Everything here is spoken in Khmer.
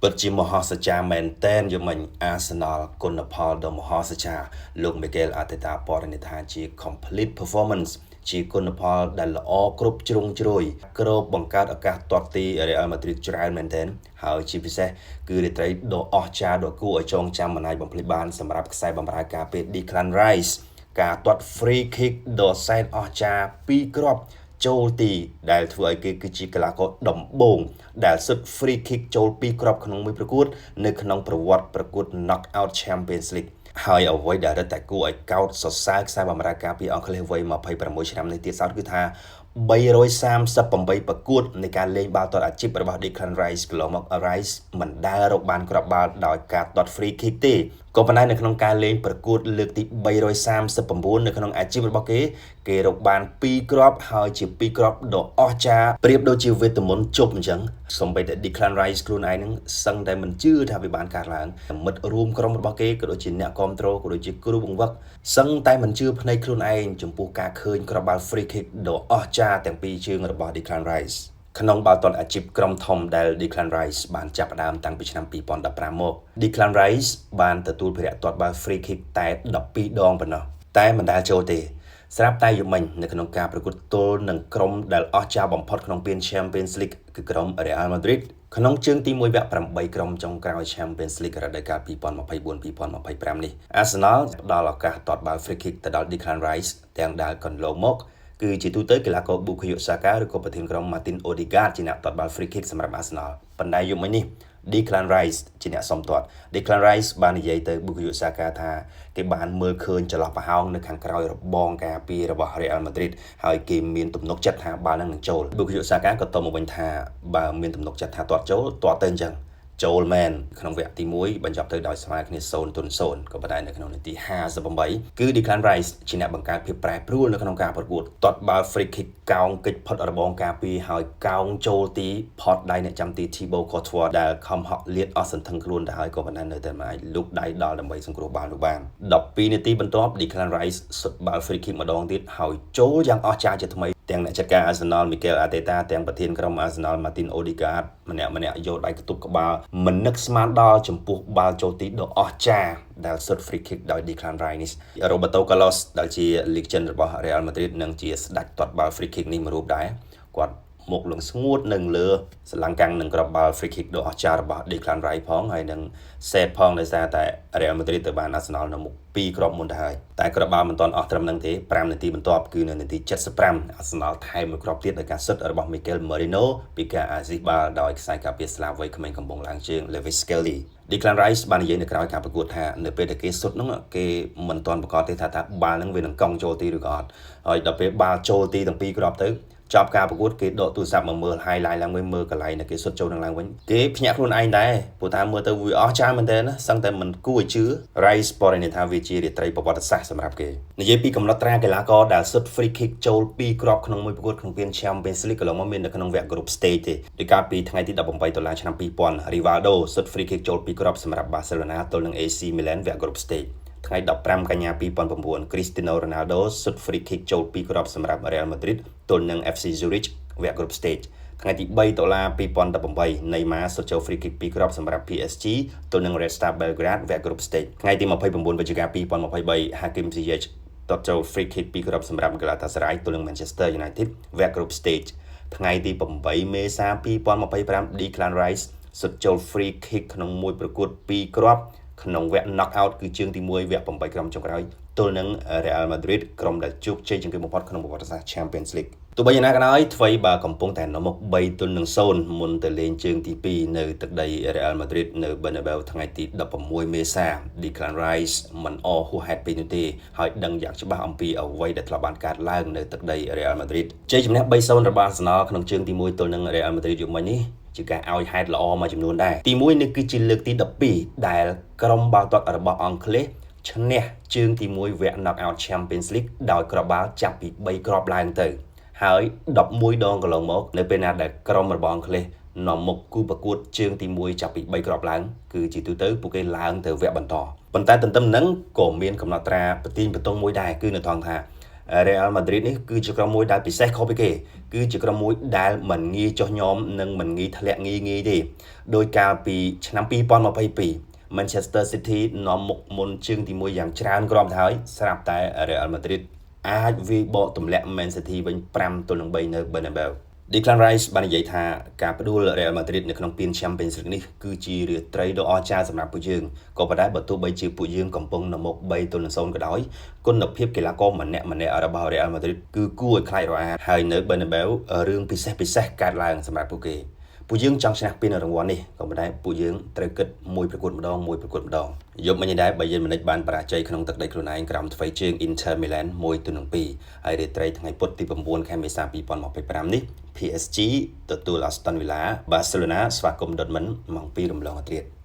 ពិតជាមហោស្ចារ្យមែនទែនយមិញ Arsenal គុណផលដ៏មហោស្ចារ្យលោក Mikel Arteta បរិនិថាជា complete performance ជាគុណផលដែលល្អគ្រប់ជ្រុងជ្រោយគ្របបង្កើតឱកាសទាត់ទី Real Madrid ច្រើនមែនទែនហើយជាពិសេសគឺរាត្រីដ៏អស្ចារ្យដ៏គួរឲ្យចងចាំមិនអាចបំភ្លេចបានសម្រាប់ខ្សែបម្រើការពារ Declan Rice ការទាត់ free kick ដ៏សែនអស្ចារ្យ2គ្រាប់ចូលទីដែលធ្វើឲ្យគេគឺជាកីឡាករដំបូងដែលសុទ្ធ free kick ចូល2គ្រាប់ក្នុងមួយប្រកួតនៅក្នុងប្រវត្តិប្រកួត Knockout Champions League ហើយអ្វីដែលរឹតតែគួរឲ្យកោតសរសើរខ្សែបម្រើការពារអង់គ្លេសវ័យ26ឆ្នាំនេះទៀតសោតគឺថា338ប្រកួតនៃការលេងបាល់ទាត់អាជីពរបស់ Declan Rice កន្លងមក Rice មិនដែលរកបានគ្រាប់បាល់ដោយការទាត់ free kick ទេក៏ប៉ុន្តែនៅក្នុងការលេងប្រកួតលើកទី339នៅក្នុងអាជីពរបស់គេរកបាន2គ្រាប់ហើយជា2គ្រាប់ដ៏អស្ចារ្យប្រៀបដូចជាវេទមន្តជប់អញ្ចឹងសូម្បីតែ Declan Rice ខ្លួនឯងនឹងសឹងតែមិនជឿថាវាបានកើតឡើងមិត្តរួមក្រុមរបស់គេក៏ដូចជាអ្នកគាំទ្រក៏ដូចជាគ្រូបង្វឹកសឹងតែមិនជឿភ្នែកខ្លួនឯងចំពោះការឃើញគ្រាប់បាល់ free kick ដ៏អស្ចារ្យទាំងពីរជើងរបស់ Declan Rice ក្នុងបាល់ទាត់អាជីពក្រុមធំដែល Declan Rice បានចាប់ផ្ដើមតាំងពីឆ្នាំ2015មក Declan Rice បានទទួលភារៈទាត់បាល់ free kick តែ12ដងប៉ុណ្ណោះតែមិនដែលចូលទេស្រាប់តែយមិញនៅក្នុងការប្រកួតទល់នឹងក្រុមដែលអស្ចារ្យបំផុតក្នុងពាន Champions League គឺក្រុម Real Madrid ក្នុងជើងទី1វគ្គ8ក្រុមចុងក្រោយ Champions League រដូវកាល2024-2025 នេះ Arsenal ផ្ដល់ឱកាសទាត់បាល់ free kick ទៅដល់ Declan Rice ទាំងដែលកន្លងមកគឺជាទូទៅកីឡាករ Bukayo Saka ឬក៏ប្រធានក្រុម Martin Odegaard ជាអ្នកទាត់បាល់ free kick សម្រាប់ Arsenal ប៉ុន្តែយប់មិញនេះ Declan Rice ជាអ្នកសុំទាត់ Declan Rice បាននិយាយទៅ Bukayo Saka ថាគេបានមើលឃើញចន្លោះប្រហោងនៅខាងក្រោយរបងការពាររបស់ Real Madrid ហើយគេមានទំនុកចិត្តថាបាល់នឹងចូល Bukayo Saka ក៏តបមកវិញថាបើមានទំនុកចិត្តថាទាត់ចូលទាត់ទៅអញ្ចឹងចូលមែនក្នុងវគ្គទី1បញ្ចប់ទៅដោយស្មើគ្នា0-0ក៏ប៉ុន្តែនៅក្នុងនាទី58គឺ Declan Rice ជាអ្នកបង្កើតភាពប្រែប្រួលនៅក្នុងការប្រកួតទាត់បាល់ free kick កោងកិច្ចផុតរបងការពារហើយកោងចូលទីផតដៃអ្នកចាំទី Thibaut Courtois ដែលខំហក់លាតអស់សន្ធឹងខ្លួនទៅហើយក៏ប៉ុន្តែនៅតែមិនអាចលូកដៃដល់ដើម្បីសង្គ្រោះបាល់នោះបាន12នាទីបន្ទាប់ Declan Rice សុទ្ធបាល់ free kick ម្ដងទៀតហើយចូលយ៉ាងអស្ចារ្យជាថ្មីទាំងអ្នកចាត់ការ Arsenal Mikel Arteta ទាំងប្រធានក្រុម Arsenal Martin Odegaard ម្នាក់យកដៃកតុបក្បាលមិននឹកស្មានដល់ចំពោះបាល់ចូលទីដ៏អស្ចារ្យដែលសុទ្ធ free kick ដោយ Declan Rice នេះ Roberto Carlos ដែលជា legend របស់ Real Madrid និងជាស្ដេចទាត់បាល់ free kick នេះមួយរូបដែរគាត់មកលងស្ងួតនឹងលើសឡង្កាំងនឹងគ្រាប់បាល់ free kick ដ៏អស្ចារ្យរបស់ Declan Rice ផងហើយនឹង set ផងដោយសារតែ Real Madrid ទៅបាន Arsenal នៅមុខ2គ្រាប់មុនទៅហើយតែគ្រាប់បាល់មិនទាន់អស់ត្រឹមនឹងទេ5នាទីបន្ទាប់គឺនៅនាទី75 Arsenal ថែមមួយគ្រាប់ទៀតដោយការសុទ្ធរបស់ Mikel Merino ពីការអាស៊ីសបាល់ដោយខ្សែការពារស្លាវវ័យក្មេងកំពុងឡើងជើង Lewis Skelly Declan Rice បាននិយាយនៅក្រោយការប្រកួតថានៅពេលដែលគេសុទ្ធហ្នឹងគេមិនទាន់ប្រកាសទេថាបាល់ហ្នឹងវានឹងកង់ចូលទីឬក៏អត់ហើយដល់ពេលបាល់ចូលទីទាំងពីរគ្រាប់ទៅចប់ការប្រកួតគេដកទូរស័ព្ទមកមើល highlight ឡើងវិញមើលកន្លែងដែលគេសុទ្ធចូលនឹងឡើងវិញគេភ្ញាក់ខ្លួនឯងដែរព្រោះថាមើលទៅវាអស្ចារ្យមែនទែនណាសឹងតែមិនគួរឲ្យជឿ Rice បរិញ្ញាថាវាជារាត្រីប្រវត្តិសាស្ត្រសម្រាប់គេនិយាយពីកំណត់ត្រាកីឡាករដែលសុទ្ធ free kick ចូល2គ្រាប់ក្នុងមួយប្រកួតក្នុងពាន Champions League កន្លងមកមាននៅក្នុងវគ្គ group stage ទេដោយការពីថ្ងៃទី18ដុល្លារឆ្នាំ2000 Rivaldo សុទ្ធ free kick ចូល2គ្រាប់សម្រាប់ Barcelona ទល់នឹង AC Milan វគ្គ group stageថ្ងៃ15កញ្ញា2009 Cristiano Ronaldo សុទ្ធ free kick ចូល2គ្រាប់សម្រាប់ Real Madrid ទល់នឹង FC Zurich វគ្គ group stage ថ្ងៃទី3ដុល្លារ2018 Neymar សុទ្ធចូល free kick 2គ្រាប់សម្រាប់ PSG ទល់នឹង Red Star Belgrade វគ្គ group stage ថ្ងៃទី29វិច្ឆិកា2023 Hakim Ziyech ទាត់ចូល free kick 2គ្រាប់សម្រាប់ Galatasaray ទល់នឹង Manchester United វគ្គ group stage ថ្ងៃទី8មេសា2025 Declan Rice សុទ្ធចូល free kick ក្នុងមួយប្រកួត2គ្រាប់ក្នុងវគ្គ knockout គឺជើងទី1វគ្គ8ក្រុមចុងក្រោយទល់នឹង Real Madrid ក្រុមដែលជោគជ័យជាងគេបំផុតក្នុងប្រវត្តិសាស្ត្រ Champions League ទោះបីយ៉ាងណាក៏ដោយថ្វីបើកំពុងតែនៅមុខ3-0មុនទៅលេងជើងទី2នៅទឹកដី Real Madrid នៅ Bernabeu ថ្ងៃទី16មេសា Declan Rice មិនអហួសហេតុពេកនោះទេហើយដឹងយ៉ាងច្បាស់អំពីអ្វីដែលធ្លាប់បានកើតឡើងនៅទឹកដី Real Madrid ជ័យជំនះ 3-0 របស់ Arsenal ក្នុងជើងទី1ទល់នឹង Real Madrid យប់មិញនេះជាការឲ្យហេតុល្អមួយចំនួនដែរទី1នេះគឺជាលើកទី12ដែលក្រុមបាល់ទាត់របស់អង់គ្លេសឈ្នះជើងទី1វគ្គ Knockout Champions League ដោយគ្រាប់បាល់ចាប់ពី3គ្រាប់ឡើងទៅហើយ11ដងកន្លងមកនៅពេលណាដែលក្រុមរបស់អង់គ្លេសនាំមុខគូប្រកួតជើងទី1ចាប់ពី3គ្រាប់ឡើងគឺជាទូទៅពួកគេឡើងទៅវគ្គបន្តប៉ុន្តែទន្ទឹមនឹងក៏មានកំណត់ត្រាប្រទីងបន្ទងមួយដែរគឺនៅថងថា Real Madrid នេះគឺជាក្រុមមួយដែលពិសេសខុសពីគេគឺជាក្រុមមួយដែលមិនងាយចុះញោមនិងមិនងាយធ្លាក់ងាយទេដោយកាលពីឆ្នាំ2022 Manchester City នាំមុខមុនជើងទី1យ៉ាងច្រើនគ្រាន់ទៅហើយស្រាប់តែ Real Madrid អាចវាយបកទម្លាក់ Man City វិញ5-3នៅ Bernabeu Declan Rice បាននិយាយថាការផ្ដួល Real Madrid នៅក្នុងពាន Champions League នេះគឺជារាត្រីដ៏អស្ចារ្យសម្រាប់ពួកយើងក៏ប៉ុន្តែបើទោះបីជាពួកយើងកំពុងនៅមុខ3-0ក៏ដោយគុណភាពកីឡាករម្នាក់របស់ Real Madrid គឺគួរឲ្យខ្លាចរអាហើយនៅ Bernabeu រឿងពិសេសកើតឡើងសម្រាប់ពួកគេពួកយើងចង់ឈ្នះពានរង្វាន់នេះក៏ប៉ុន្តែពួកយើងត្រូវគិតមួយប្រកួតម្ដងយប់មិញនេះដែរBayern Munich បានបរាជ័យក្នុងទឹកដីខ្លួនឯងក្រោមទ្វេជើង Inter Milan 1-2ហើយរាត្រីថ្ងៃពុធទី9ខែមេសា2025នេះ PSG ទទួល Aston Villa Barcelona ស្វាគមន៍ Dortmund ម៉ោង2រំលងអធ្រាត្រ